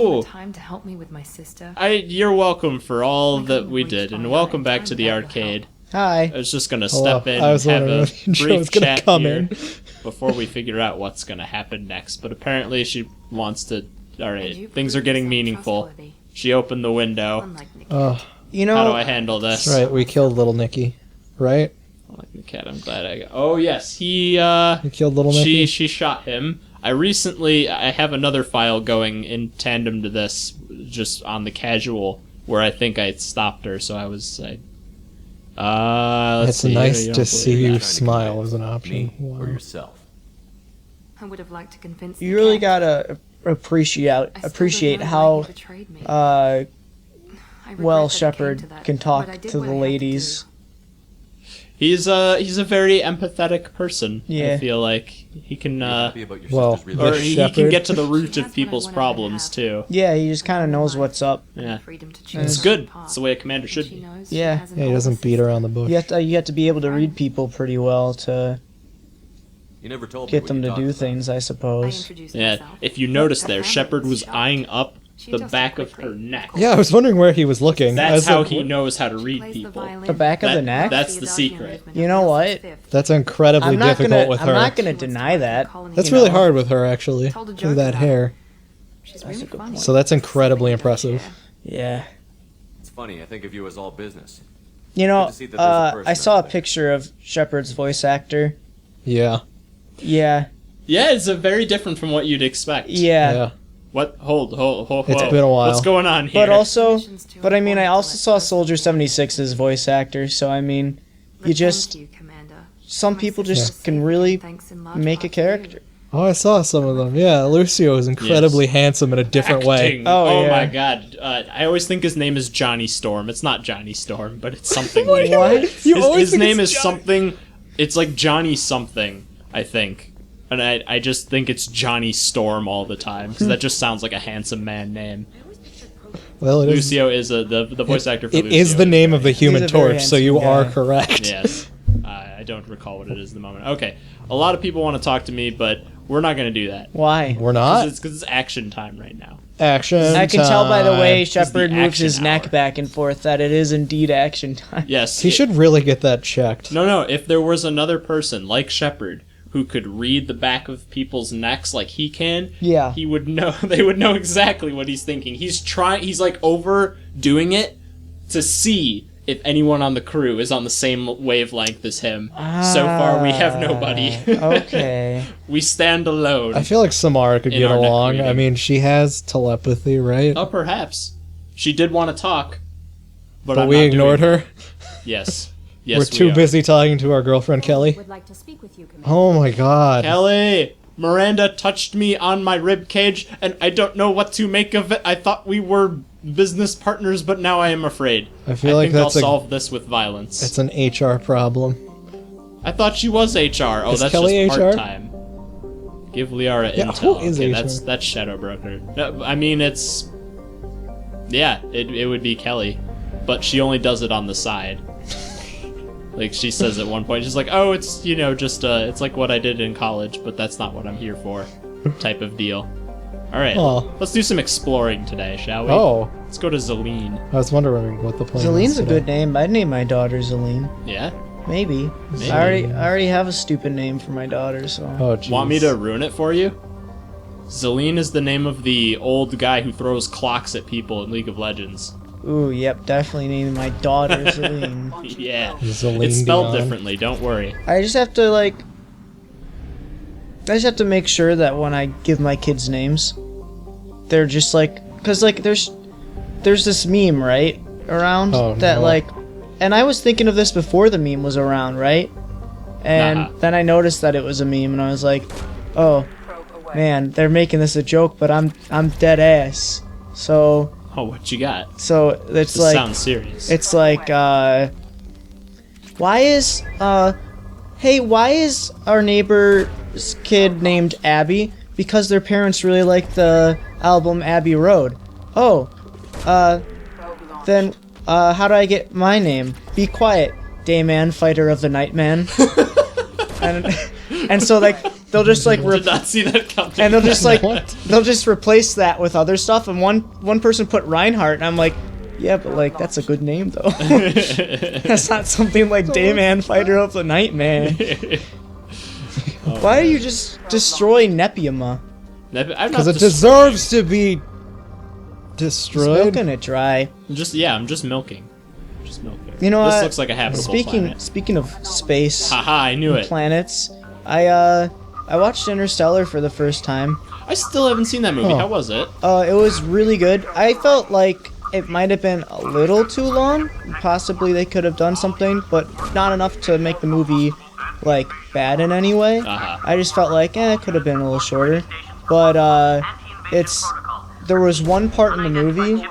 Oh! Time to help me with my sister. You're welcome for all that we did, and welcome back to the arcade. Hi. I was just gonna step in I was and have wondering a when the intro brief was gonna chat come here in. before we figure out what's gonna happen next. But apparently she wants to... Alright, things are getting meaningful. She opened the window. You know, How do I handle this? That's right, we killed little Nicky, right? I like the cat, I'm glad I got... Oh yes, he killed little Nicky? She shot him. I have another file going in tandem to this, just on the casual, where I think I stopped her, so let's It's see. nice You to don't see believe you that. smile as an option. Me Wow. or yourself? I would have liked to convince you the really cat. gotta appreciate I still appreciate don't know how why he betrayed me. uh I regret well that it came Shepard to that, can but talk I did to what the I had ladies. do. He's a very empathetic person. Yeah. I feel like he can You're happy about your well, sister's or relationship? he can Shepard. get to the root She of has what I people's wanted her to problems have. too. Yeah, he just kind of knows what's up. Yeah. Freedom to choose It's her good. path. It's the way a commander And should she be. knows she Yeah. has an Yeah, he older doesn't beat sister. around the bush. You have to be able to read people pretty well to You never told me get what them you to talked do about. things, I I suppose. introduced Yeah. myself. If you notice Her there, family Shepard was shocked. eyeing up She the does back it of her quickly, neck. course. Yeah, I was wondering where he was looking. I That's was how like, he knows how to read Plays the people. violin. The back of the neck? That's the secret. You know what? That's incredibly I'm not difficult gonna with I'm her. not gonna deny that. That's you really know. hard with her, actually. Told a With joke that about hair. She's That's really a good funny. point. So that's incredibly impressive. Yeah. It's funny, I think of you as all business. You Good know, to see that there's a person I saw a out there. picture of Shepard's voice actor. Yeah. Yeah. Yeah, it's very different from what you'd expect. Yeah. Yeah. What? Hold. It's been a while. What's going on here? But also, Missions to but I mean, I avoid also saw that Soldier 76's voice actor, so I mean, you just, Thank you, Commander. some My people sister's just can safety, really thanks in large make a part to you. character. Oh, I saw some of them. Yeah, Lucio is incredibly handsome in a different way. Acting. Oh, Oh yeah. my god. I always think his name is Johnny Storm. It's not Johnny Storm, but it's something like What? You his, always his think name it's is Johnny- something. It's like Johnny something, I think. And I just think it's Johnny Storm all the time because that just sounds like a handsome man name. Well, it is. Lucio is the voice actor for It Lucio. is the name of the Human He's a very Torch, so you handsome are guy. correct. Yes. I don't recall what it is at the moment. Okay. A lot of people want to talk to me, but we're not going to do that. Why? We're not. Because it's action time right now. Action. I can tell by the way This is Shepard the moves action his neck hour. back and forth that it is indeed action time. Yes. He should really get that checked. No. If there was another person like Shepard who could read the back of people's necks like he can, Yeah. he would know. They would know exactly what he's thinking. He's like overdoing it to see if anyone on the crew is on the same wavelength as him. So far, we have nobody. Okay. We stand alone. I feel like Samara could In get our neck along. I reading. mean, she has telepathy, right? Oh, perhaps. She did want to talk, but But I'm we not ignored doing her. that. Yes. Yes, We're too we are. busy talking to our girlfriend Kelly. Would like to speak with you, Commander. Oh my god. Kelly! Miranda touched me on my rib cage, and I don't know what to make of it. I thought we were business partners, but now I am afraid. I feel like think I'll that's a solve this with violence. it's an HR problem. I thought she was HR. Oh, Is that's Kelly just HR? part-time. Give Liara Yeah, intel. who is Okay, HR? that's Shadow Broker. No, I mean, it's... Yeah, it would be Kelly. But she only does it on the side. Like, she says at one point, she's like, oh, it's, just, it's like what I did in college, but that's not what I'm here for. Type of deal. Alright, Oh. let's do some exploring today, shall we? Oh, Let's go to Zelene. I was wondering what the plan was Zelene's a today. good name. I'd name my daughter Zelene. Yeah? Maybe. Maybe. I already have a stupid name for my daughter, so. Oh, jeez. Want me to ruin it for you? Zelene is the name of the old guy who throws clocks at people in League of Legends. Ooh, yep, definitely naming my daughter Zelene. Yeah. Celine It's spelled Dion. differently, don't worry. I just have to make sure that when I give my kids names, they're just cause there's this meme, right, around Oh, that no. and I was thinking of this before the meme was around, right? And Uh-huh. then I noticed that it was a meme, and I was like, oh, man, they're making this a joke, but I'm dead ass. So Oh, what you got? it's This like sounds serious. it's like why is our neighbor's kid named Abby? Because their parents really like the album Abbey Road. Oh, then how do I get my name? Be quiet, Dayman, fighter of the Nightman. and so they'll just like Did not see that coming. and they'll just like What? they'll just replace that with other stuff. And one person put Reinhardt, and I'm like, yeah, but like that's a good name though. That's not something like Dayman, Fighter of the Night, man. Why do you just destroy Nepiuma? Because it deserves to be destroyed. Milking it dry. I'm just milking. Just milking. You know this what? looks like a habitable planet. Speaking of space, Haha, I knew it. planets, I watched Interstellar for the first time. I still haven't seen that movie. Oh. How was it? It was really good. I felt like it might have been a little too long. Possibly they could have done something, but not enough to make the movie like bad in any way. Uh-huh. I just felt like it could have been a little shorter. But there was one part in the movie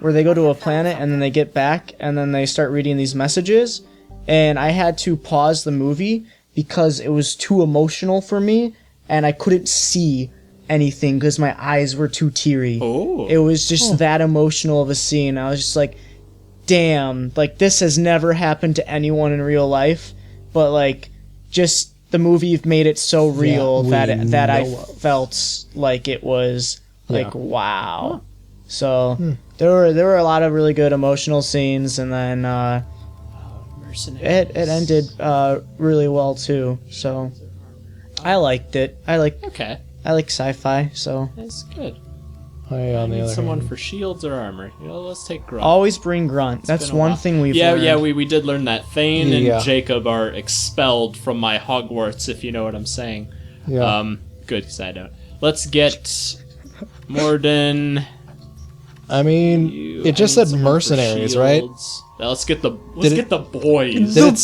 where they go to a planet and then they get back and then they start reading these messages, and I had to pause the movie because it was too emotional for me and I couldn't see anything because my eyes were too teary. Oh. It was just that emotional of a scene. I was just like, damn, like this has never happened to anyone in real life, but like just the movie made it so real that I felt like it was like wow. So there were a lot of really good emotional scenes, and then it ended really well too. So I liked it. I like sci-fi, so That's good. I, on the Need other someone hand, for shields or armor. You know, let's take Grunt. always bring Grunt. That's been a one while. thing we've learned. Yeah, we did learn that. Thane Yeah. and Jacob are expelled from my Hogwarts, if you know what I'm saying. yeah. Good, because I don't. Let's get Morden. I mean, You- it just I need said someone for mercenaries, right? shields. Now let's get the it- boys. Did The it boys!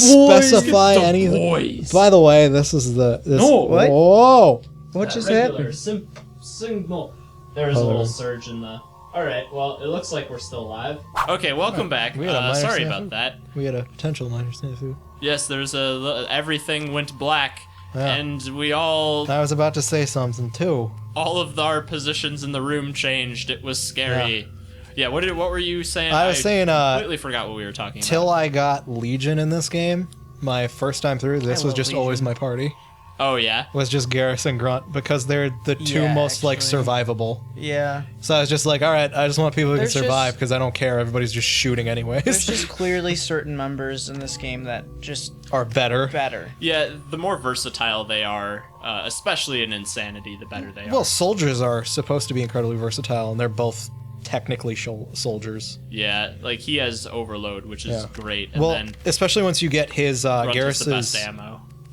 specify The anything? boys. By the way, this is the. No, what? Whoa! What just Regular happened? Signal. There's a Oh. little surge in the. All right. Well, it looks like we're still live. Okay, welcome back. We had a minor Sorry snafu. about that. We had a potential minor snafu. Yes, there's everything went black, Yeah. and we all I was about to say something too. of our positions in the room changed. It was scary. Yeah. What were you saying? I was saying, completely forgot what we were talking Till about. I got Legion in this game, my first time through, this was love just always Legion. my party. Oh yeah. Was just Garrus and Grunt because they're the two Yeah, most like actually. survivable. Yeah. So I was just like, all right, I just want people who can There's survive just- because I don't care. Everybody's just shooting anyways. There's just clearly certain members in this game that just Are better. better. Yeah. The more versatile they are, especially in Insanity, the better they are. Well, soldiers are supposed to be incredibly versatile, and they're both technically soldiers. Yeah, like he has Overload, which is Yeah. great, and Well, then especially once you get his Grunt is the best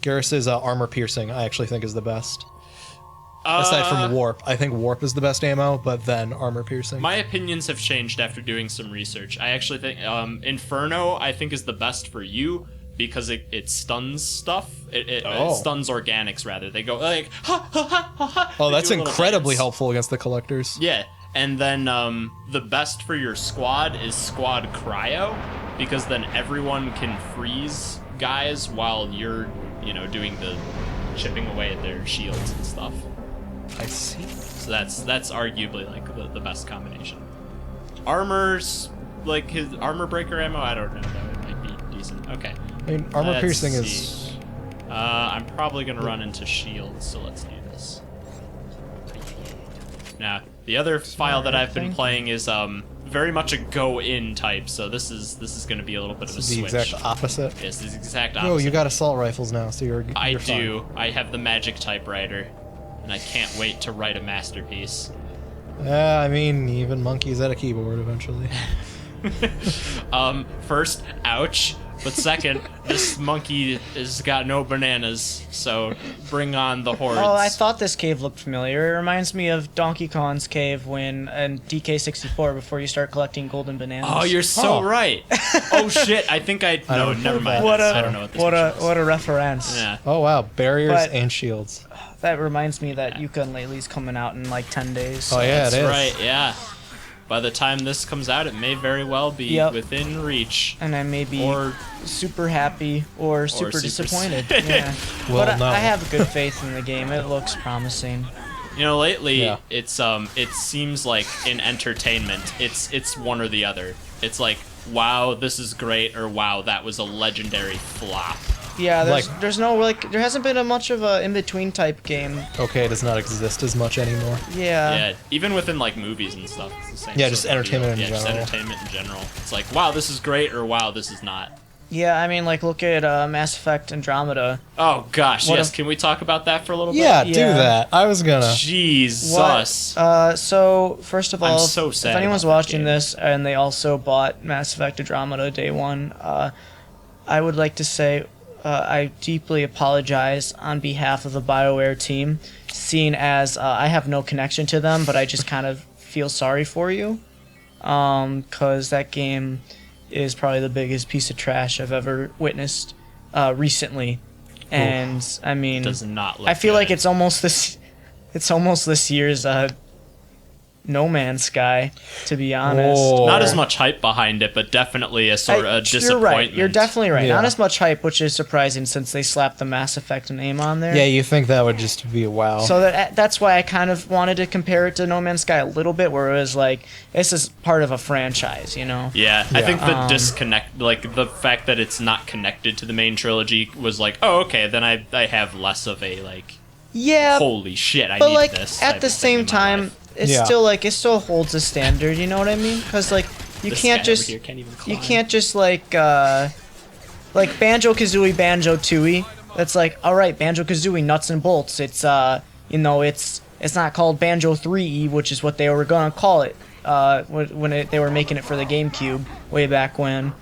Garrus's ammo. armor piercing, I actually think is the best. Aside from warp, I think warp is the best ammo, but then armor piercing. My opinions have changed after doing some research. I actually think Inferno, I think, is the best for you because it stuns stuff. It stuns organics rather. They go like ha ha ha ha ha. Oh, They that's do a little incredibly dance. helpful against the collectors. Yeah, and then the best for your squad is Squad Cryo because then everyone can freeze guys while you're doing the chipping away at their shields and stuff. I see. So that's arguably like the best combination. Armor's like his armor breaker ammo. I don't know though. It might be decent. Okay. I mean, armor Let's piercing see. is. I'm probably gonna run into shields, so let's do this. Now the other file that I've been playing is very much a go-in type. So this is gonna be a little bit of a The switch. exact opposite. Yes, the exact opposite. Oh, you got assault rifles now, so you're. I you're do. I have the magic typewriter, and I can't wait to write a masterpiece. I mean, even monkeys at a keyboard eventually. First, ouch. But second, this monkey has got no bananas, so bring on the hordes. Oh, I thought this cave looked familiar. It reminds me of Donkey Kong's cave in DK64 before you start collecting golden bananas. Oh, you're so Huh. right. Oh shit, I think I no, don't never know mind. What I don't know a what this what a picture is. what a reference. Yeah. Oh wow, barriers But- and shields. That reminds me that Yooka-Laylee's coming out in like 10 days. Oh yeah, That's it is. right, yeah. By the time this comes out, it may very well be Yep. within reach. And I may be Or super happy or super super disappointed. sad. Yeah. Well, but no. I have good faith in the game. It looks promising. lately Yeah. it's it seems like in entertainment, it's one or the other. It's like, wow, this is great, or wow, that was a legendary flop. Yeah, Like- there's no there hasn't been much of a in between type game. Okay, it does not exist as much anymore. Yeah, even within like movies and stuff, it's the same. Yeah, sort just of entertainment deal. in Just general. entertainment in general. It's like, wow, this is great, or wow, this is not. Yeah, I mean, like look at Mass Effect Andromeda. Oh gosh, What yes. if- Can we talk about that for a little bit? Yeah, do Yeah. that. I was gonna. Jesus. So first of I'm all, so sad if anyone's about that watching game. this and they also bought Mass Effect Andromeda day one, I would like to say I deeply apologize on behalf of the BioWare team, seeing as I have no connection to them, but I just kind of feel sorry for you, because that game is probably the biggest piece of trash I've ever witnessed recently, and I mean, Does not look I feel like good. it's almost this year's No Man's Sky, to be honest. Whoa. Not as much hype behind it, but definitely a sort of a disappointment. You're right. You're definitely right. Yeah. Not as much hype, which is surprising since they slapped the Mass Effect name on there. Yeah, you think that would just be a wow. So that's why I kind of wanted to compare it to No Man's Sky a little bit, where it was like, this is part of a franchise, you know? Yeah, I think the Um, disconnect, like the fact that it's not connected to the main trilogy, was like, oh, okay, then I have less of a like, Yeah, holy shit, I but need like this. at type the of thing same in my time, life. it's Yeah. still like it still holds a standard. You know what I mean? Because like you This can't guy over just here can't even you climb. can't just like Banjo Kazooie, Banjo Tooie. That's like, all right, Banjo Kazooie, nuts and bolts. It's it's not called Banjo 3E, which is what they were gonna call it when they were making it for the GameCube way back when.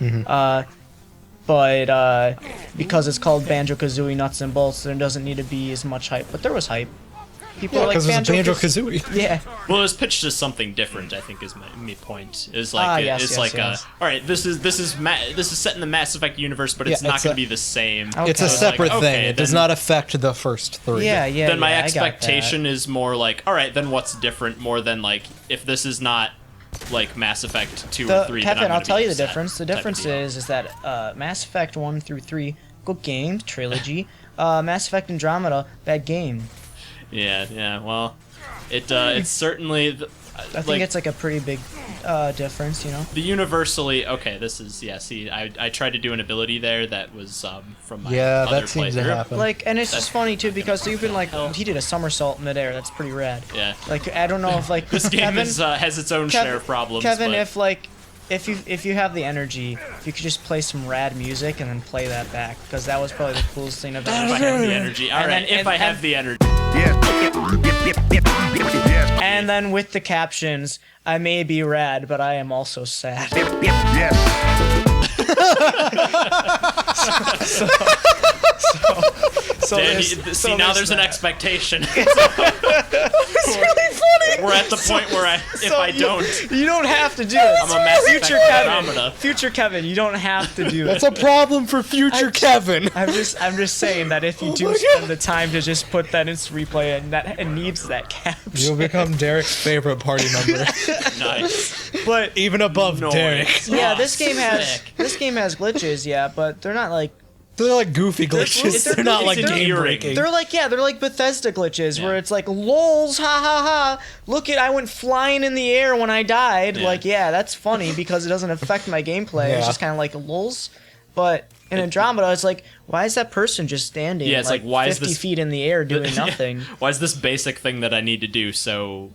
But because it's called Banjo Kazooie, nuts and bolts, there doesn't need to be as much hype. But there was hype. People are like because it's Banjo Banjo-Kazooie. Yeah. Well, it was pitched as something different. I think is my point. Is like yes, it's yes, like yes. all right, this is set in the Mass Effect universe, but it's Yeah, not it's going a- to be the same. Okay. It's a It's separate like, thing. okay, It does then- not affect the first three. Yeah, yeah. then my yeah, I got that. expectation is more like, all right, then what's different? More than like, if this is not like Mass Effect 2 or 3, then Kevin, I'm I'll gonna tell be you the upset difference. The type of difference deal. is that Mass Effect 1 through 3, good game, trilogy. Mass Effect Andromeda, bad game. Yeah. Well, it's certainly. I think it's like a pretty big difference, you know? The universally okay. This is See, I tried to do an ability there that was from my Yeah, other that seems to playthrough. happen. Like, and it's just funny too because even like he did a somersault midair. That's pretty rad. Yeah. Like I don't know if like This game Kevin, has its own share of problems. Kevin, but if you have the energy, if you could just play some rad music and then play that back, because that was probably the coolest thing I've if I ever have heard. the energy, all And right. then- If I and- have the energy, And then with the captions, I may be rad, but I am also sad. So Dan, there's- see so now there's an that. expectation. It's really funny. We're at the point where if I don't, you don't have to do it. I'm a Mass Future Effect Kevin. Andromeda. Future Kevin, you don't have to do it. That's a problem for future Kevin. I'm just saying that if you do my spend the time to just put that into replay and that it needs that caption. You'll become Derek's favorite party member, nice. But even above Noise. Derek. yeah, Oh, this game has sick. glitches, yeah, but they're not like They're like goofy glitches. they're They're not like endearing. game breaking. they're like Bethesda glitches where Yeah. it's like lols, ha ha ha. Look I went flying in the air when I died. Yeah. Like that's funny because it doesn't affect my gameplay. It's Yeah. just kind of like lols. But in Andromeda, it's like, why is that person just standing? Yeah, it's like, why is 50 this- feet in the air doing Yeah. nothing? Why is this basic thing that I need to do so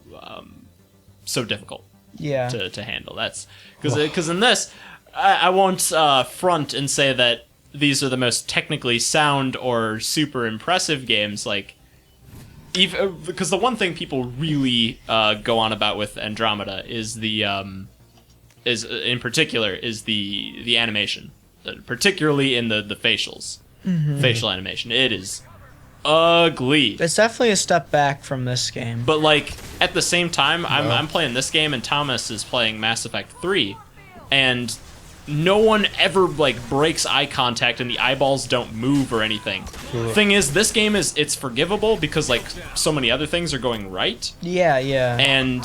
difficult Yeah. to handle? That's because in this, I won't front and say that these are the most technically sound or super impressive games. Like, because the one thing people really go on about with Andromeda is the in particular the animation, particularly in the facials, facial animation. It is ugly. It's definitely a step back from this game. But like at the same time, I'm playing this game and Thomas is playing Mass Effect 3, and no one ever like breaks eye contact and the eyeballs don't move or anything. Thing is, this game it's forgivable because like so many other things are going right, Yeah. and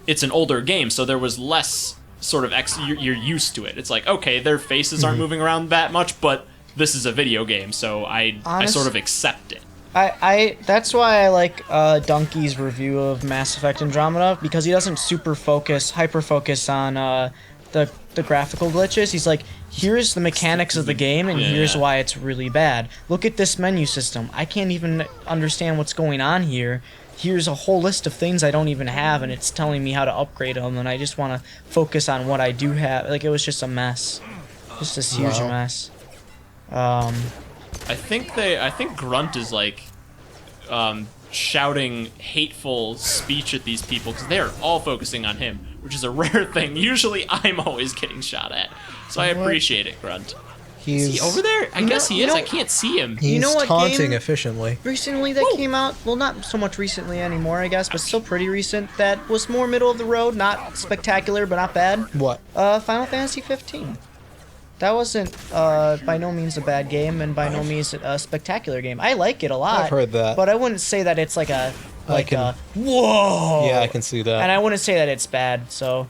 it's an older game, so there was less sort of you're used to it. It's like, okay, their faces aren't moving around that much, but this is a video game, so I sort of accept it. I that's why I like Donkey's review of Mass Effect Andromeda, because he doesn't hyper focus on the graphical glitches. He's like, here's the mechanics of the game, and here's why it's really bad. Look at this menu system. I can't even understand what's going on here. Here's a whole list of things I don't even have, and it's telling me how to upgrade them, and I just want to focus on what I do have. Like, it was just a mess. Just this huge mess. I think Grunt is like shouting hateful speech at these people because they are all focusing on him, which is a rare thing. Usually I'm always getting shot at, so I appreciate it, Grunt. Is he over there? I guess he is. I can't see him. He's You know what taunting game- efficiently. Recently that came out, well, not so much recently anymore, I guess, but still pretty recent, that was more middle of the road, not spectacular, but not bad. What? Final Fantasy 15. That wasn't by no means a bad game, and by no means a spectacular game. I like it a lot. I've heard that. But I wouldn't say that it's like a can- whoa. Yeah, I can see that. And I wouldn't say that it's bad. So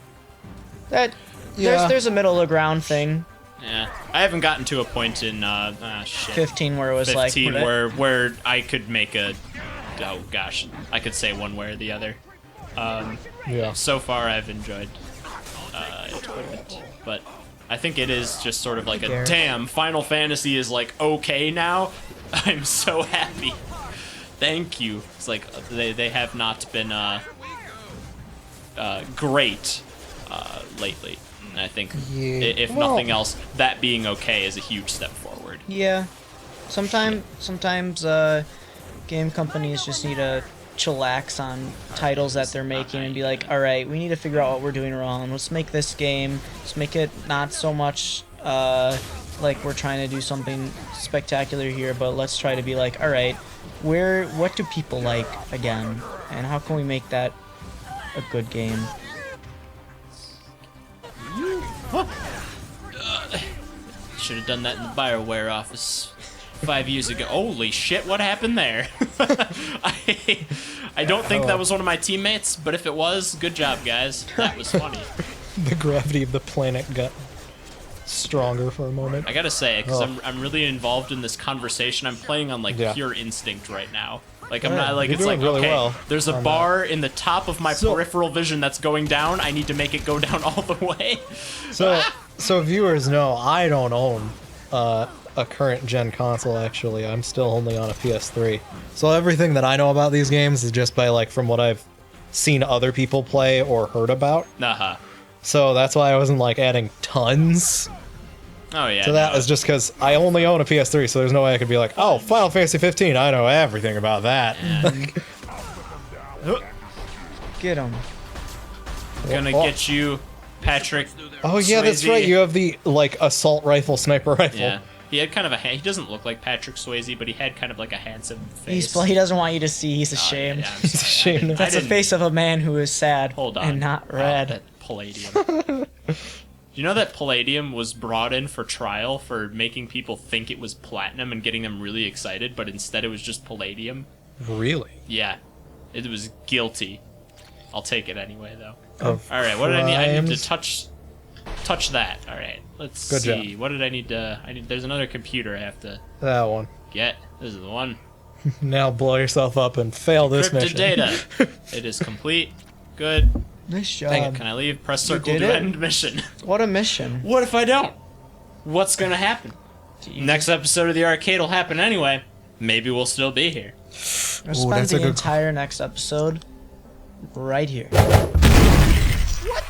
that Yeah. there's a middle of the ground thing. Yeah, I haven't gotten to a point in 15 where it was 15 like where I could make a I could say one way or the other. Yeah. So far I've enjoyed it, but I think it is just sort of like a Garrett. damn, Final Fantasy is like okay now. I'm so happy. Thank you. It's like they have not been great lately. And I think if nothing else, that being okay is a huge step forward. Yeah. Sometimes game companies just need to chillax on titles that they're making and be like, all right, we need to figure out what we're doing wrong. Let's make this game. Let's make it not so much like we're trying to do something spectacular here, but let's try to be like, all right, what do people like again, and how can we make that a good game? Should have done that in the BioWare office 5 years ago. Holy shit, what happened there? I don't think that was one of my teammates, but if it was, good job, guys. That was funny. The gravity of the planet got stronger for a moment. I gotta say, because I'm really involved in this conversation, I'm playing on like Yeah. pure instinct right now. Like I'm not like you're it's like doing really okay, well there's a bar in the top of my peripheral vision that's going down. I need to make it go down all the way. So viewers know I don't own a current gen console. Actually, I'm still only on a PS3. So everything that I know about these games is just by like from what I've seen other people play or heard about. So that's why I wasn't like adding tons. Oh yeah. So that is just because I only own a PS3, so there's no way I could be like, oh, Final Fantasy 15, I know everything about that. Get them. Gonna get you, Patrick. Oh yeah, that's Swayze. right. You have the like assault rifle, sniper rifle. Yeah. He had kind of he doesn't look like Patrick Swayze, but he had kind of like a handsome face. He doesn't want you to see. He's Oh, ashamed. yeah, I'm He's sorry. ashamed. That's the face of a man who is sad Hold on. and not Oh, red. that Palladium. You know that Palladium was brought in for trial for making people think it was platinum and getting them really excited, but instead it was just Palladium? Really? Yeah. It was guilty. I'll take it anyway, though. Of All right, what did I need? I need to crimes? touch that. All right, let's Good see. job. What did I need to? There's another computer I have to That one. get. This is the one. Now blow yourself up and fail this Encrypted mission. data. It is complete. Good. Nice job. Can I leave? Press circle did to it? end mission. What a mission. What if I don't? What's gonna happen? Next episode of the arcade will happen anyway. Maybe we'll still be here. I'll spend that's a the good- entire next episode right here. What